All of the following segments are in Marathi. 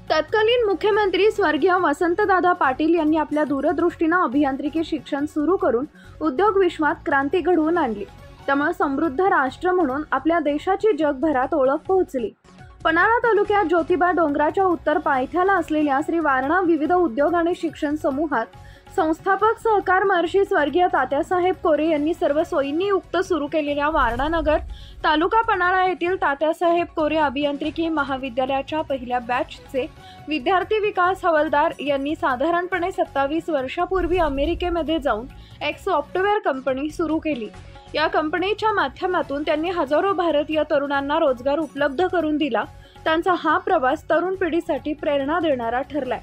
तत्कालीन मुख्यमंत्री स्वर्गीय वसंतदादा पाटील यांनी आपल्या दूरदृष्टीनं अभियांत्रिकी शिक्षण सुरू करून उद्योग विश्वात क्रांती घडवून आणली। त्यामुळे समृद्ध राष्ट्र म्हणून आपल्या देशाची जगभरात ओळख पोहोचली। पन्हाळा तालुक्यात ज्योतिबा डोंगराच्या उत्तर पायथ्याला असलेल्या श्री वारणा विविध उद्योग आणि शिक्षण समूहात संस्थापक सहकार महर्षी स्वर्गीय तात्यासाहेब कोरे यांनी सर्व सोयींनी युक्त सुरू केलेल्या वारणा नगर तालुका पन्हाळा येथील तात्यासाहेब कोरे अभियांत्रिकी महाविद्यालयाच्या पहिल्या बॅचचे विद्यार्थी विकास हवालदार यांनी साधारणपणे 27 वर्षापूर्वी अमेरिकेमध्ये जाऊन एक सॉफ्टवेअर कंपनी सुरू केली। या कंपनीच्या माध्यमातून त्यांनी हजारो भारतीय तरुणांना रोजगार उपलब्ध करून दिला। त्यांचा हा प्रवास तरुण पिढीसाठी प्रेरणा देणारा ठरलाय।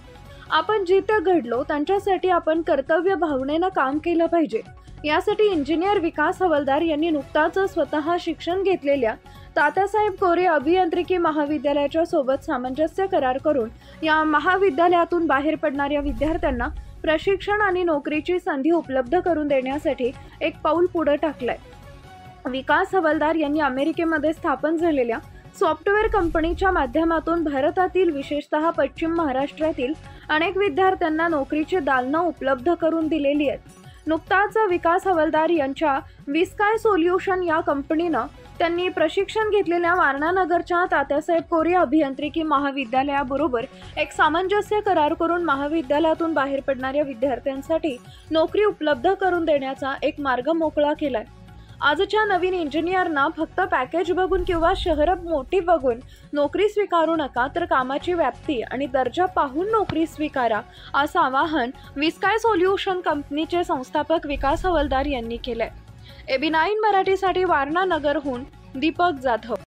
आपण जिथे घडलो त्यांच्यासाठी आपण कर्तव्य भावनेनं काम केलं पाहिजे। यासाठी इंजिनियर विकास हवालदार यांनी नुकताच स्वतः शिक्षण घेतलेल्या तात्यासाहेब कोरे अभियांत्रिकी महाविद्यालयाच्या सोबत सामंजस्य करार करून या महाविद्यालयातून बाहेर पडणाऱ्या विद्यार्थ्यांना प्रशिक्षण आणि नोकरीची संधी उपलब्ध करून देण्यासाठी एक पाऊल पुढे टाकलंय। विकास हवालदार यांनी अमेरिकेमध्ये स्थापन झालेल्या सॉफ्टवेअर कंपनीच्या माध्यमातून भारतातील विशेषतः पश्चिम महाराष्ट्रातील अनेक विद्यार्थ्यांना नोकरीची दालनं उपलब्ध करून दिलेली आहेत। नुकताच विकास हवालदार यांच्या विस्काय सोल्युशन या कंपनीनं त्यांनी प्रशिक्षण घेतलेल्या वारणा नगरच्या तात्यासाहेब कोरे अभियांत्रिकी महाविद्यालयाबरोबर एक सामंजस्य करार करून महाविद्यालयातून बाहेर पडणाऱ्या विद्यार्थ्यांसाठी नोकरी उपलब्ध करून देण्याचा एक मार्ग मोकळा केलाय। आजच्या नवीन इंजिनियरना फक्त पॅकेज बघून किंवा शहर मोठी बघून नोकरी स्वीकारू नका, तर कामाची व्याप्ती आणि दर्जा पाहून नोकरी स्वीकारा, असं आवाहन विस्काय सोल्युशन कंपनीचे संस्थापक विकास हवालदार यांनी केलंय। AB9 मराठीसाठी वारणा नगरहून दीपक जाधव।